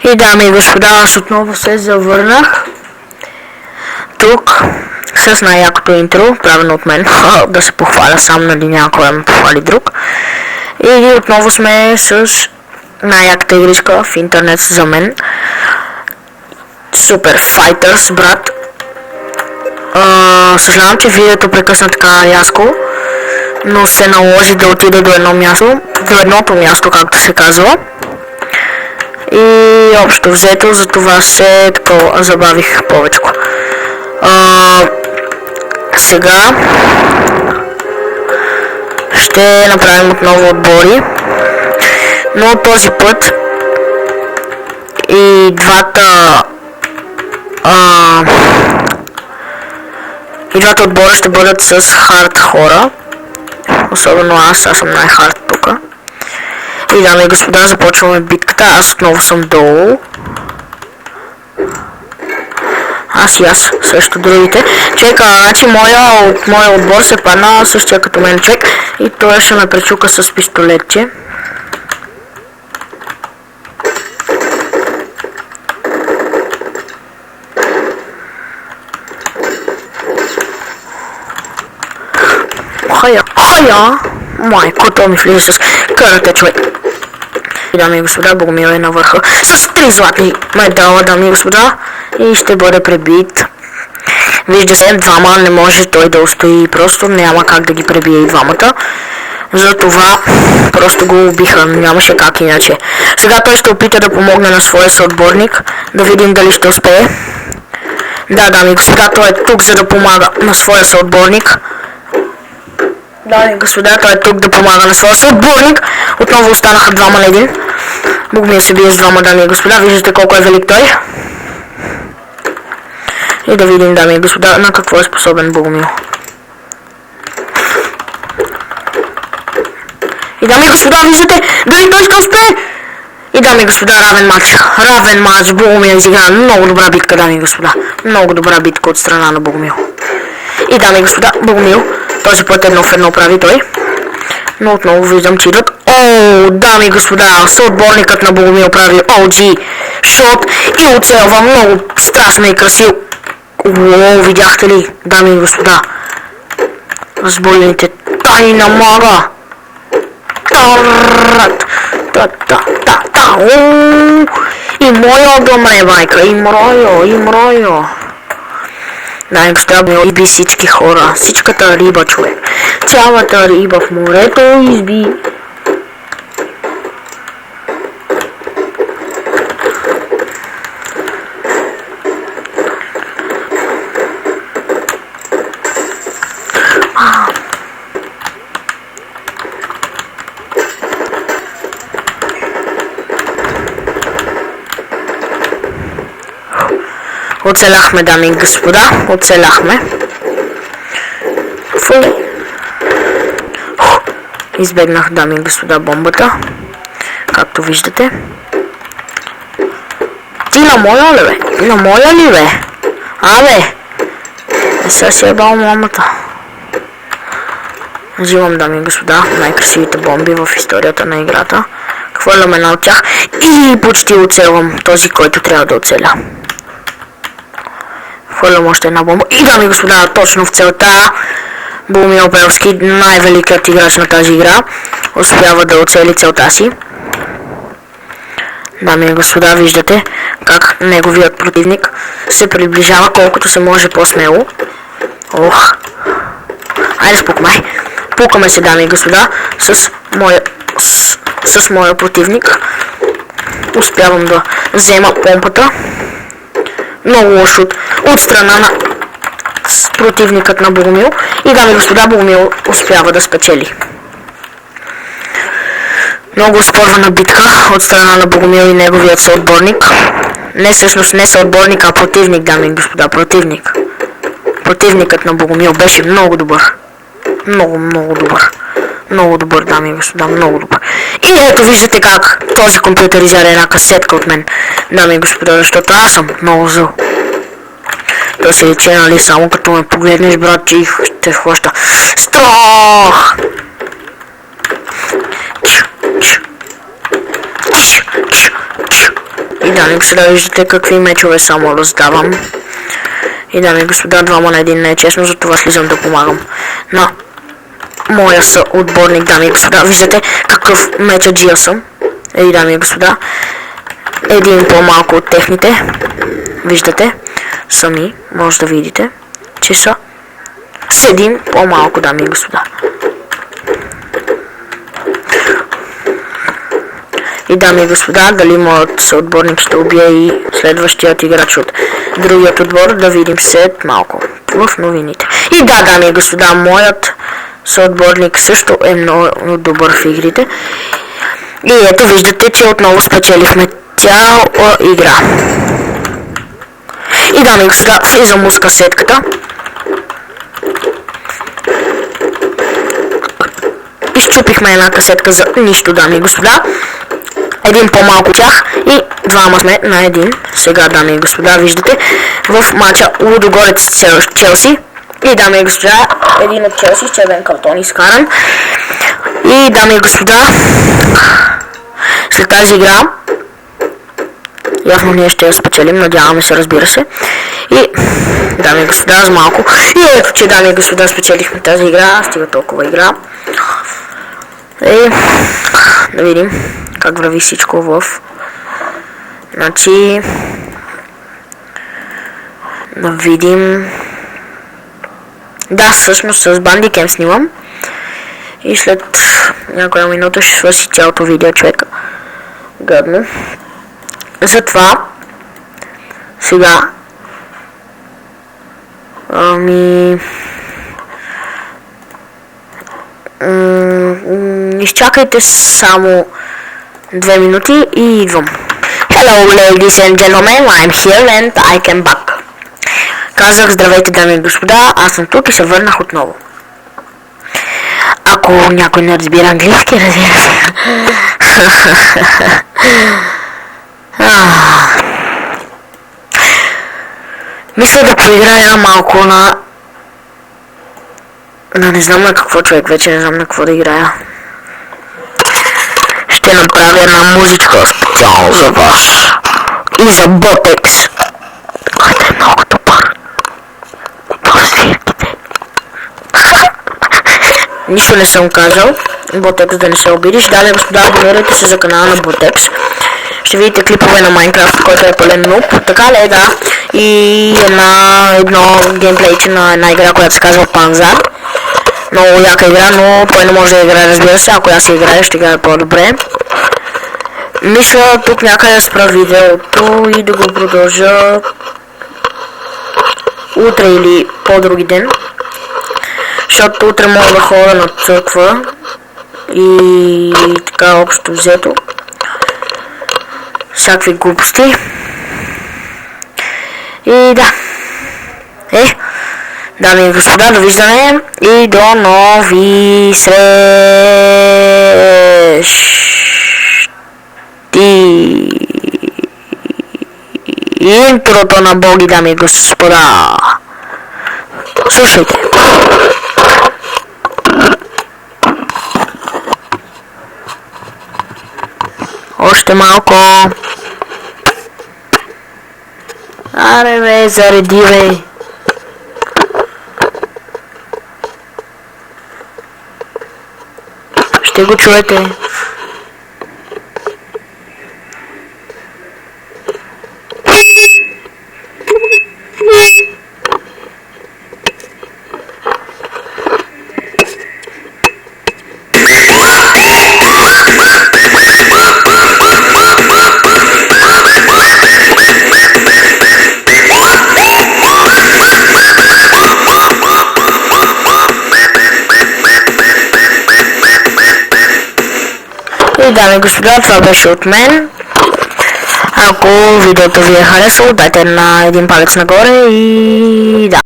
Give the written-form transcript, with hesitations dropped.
И дами и господа, аз отново се завърнах тук с най-якото интро, правено от мен, да се похваля сам, нали някой да ме похвали друг. И отново сме с най-яката игричка в интернет за мен. Super Fighters, брат. Съжалявам, че видеото прекъсна така рязко, но се наложи да отида до едното място, както се казва. И общо взето, за това се такова забавих повече. Сега ще направим отново отбори, но този път и двата отбора ще бъдат с хард хора, особено аз съм най-хард тук. И дами и господа, започваме битката. Аз отново съм долу. Аз и аз, също другите. Човека, значи моя отбор се падна същия като мен човек и той ще ме пречука с пистолетче. Хая! Майко, то ми влиза с карате, човек. И дами и господа, Богомил е на върха с 3 златни медала, дами и господа, и ще бъде пребит. Вижда се, двама не може той да устои, просто няма как да ги пребие и двамата. Затова просто го убиха, нямаше как иначе. Сега той ще опита да помогне на своя съотборник, да видим дали ще успее. Да, дами и господа, той е тук, за да помага на своя съотборник. Дами и господа, той е тук да помага на своя съотборник. Отново останаха двама на един. Богомил се бие с двама, дами и господа. Виждате колко е велик той. И да видим, дами и господа, на какво е способен Богомил. И дами и господа, виждате дали той ще успее. И дами и господа, равен матч. Богомил изигра много добра битка, дами и господа. Много добра битка от страна на Богомил. И дами и господа, Богомил този път едно в едно прави той. Но отново виждам, че идват. Дами и господа, съотборникът на Богомил прави OG шот и оцелва много страшно и красиво. Видяхте ли, дами и господа? Разбойните тайни на мага. И моя да умре, майка. И мройо. Дами и господа, изби всички хора. Всичката риба, човек. Цялата риба в морето изби. Оцеляхме, дами и господа, оцеляхме. Избегнах, дами и господа, бомбата, както виждате. Ти на моя ли, бе? На моя ли, бе? Абе! Не се си ебал мамата. Взимам, дами и господа, най-красивите бомби в историята на играта. Хвърлям една от тях и почти оцелвам този, който трябва да оцеля. Хвърлям още една бомба. И дами и господа, точно в целта Богомил Белски, най-великият играч на тази игра, успява да оцели целта си. Дами и господа, виждате как неговият противник се приближава колкото се може по-смело. Айде спукаме. Пукаме се, дами и господа, с моя противник. Успявам да взема помпата. Много лош от страна на противникът на Богомил. И дами и господа, Богомил успява да спечели. Много оспорвана битка от страна на Богомил и неговият съотборник. Не всъщност не съотборник, а противник, дами и господа, противник. Противникът на Богомил беше много добър. Много добър. Много добър, дами и господа, много добър. И ето виждате как този компютър изяде една касетка от мен, дами и господа, защото аз съм много зъл. Той се лече, нали, само като ме погледнеш, брат, че те хваща. Страх! И дами и господа, виждате какви мечове само раздавам. И дами и господа, 2 на 1 не е честно, затова слизам да помагам на моя съотборник, дами и господа. Виждате какъв мечаджия съм. И дами и господа, един по-малко от техните. Виждате, сами може да видите, че са с един по-малко, дами и господа. И дами и господа, дали моят съотборник ще убие и следващият играч от другият отбор, да видим след малко в новините. И да, дами и господа, моят съотборник също е много добър в игрите. И ето виждате, че отново спечелихме цяла игра. И дами и господа, влизам с касетката. Изчупихме една касетка за нищо, дами и господа. Един по-малко тях и двама сме на един. Сега, дами и господа, виждате в матча Лудогорец с Челси. И дами и господа, един от Челси с червен картон изкаран. И дами и господа, след тази игра явно ние ще я спечелим, надяваме се, разбира се. И дами и господа, за малко. И ето, че дами и господа, спечелихме тази игра. Стига толкова игра. И да видим как върви всичко в... Значи... Да видим... Да, всъщност с Bandicam снимам. И след някоя минута ще свърши цялото видео, човека. Гадно. Затова... Сега... Изчакайте само 2 минути и идвам. Hello ladies and gentlemen, I'm here and I came back. Казах здравейте, дами и господа, аз съм тук и се върнах отново. Ако някой не разбира английски, разбира се. Мисля да поиграя малко на... Не знам на какво, човек, вече не знам на какво да играя. Ще направя една музичка специално за вас. И за Ботекс. Който е много добър. По свирките. Нищо не съм казал. Ботекс, да не се обидиш. Дами и господа, абонирайте се за канала на Ботекс. Ще видите клипове на Майнкрафт, който е пълен нуб. Така ли е, да. И едно геймплейче на една игра, която се казва Panzer. Много яка игра, но той не може да играе, разбира се. Ако аз се играя, ще играя по-добре. Мисля тук някъде да спра видеото и да го продължа утре или по-други ден. Защото утре мога да ходя на църква и така общо взето. Всякакви глупости. И да. Дами и господа, довиждане и до нови срещи. Интрото на Боги, дами и господа. Слушайте. Още малко. Аре бе, зареди бе. Ще го чуете. И дами и господа, това беше от мен. Ако видеото ви е харесало, дайте на един палец нагоре и да.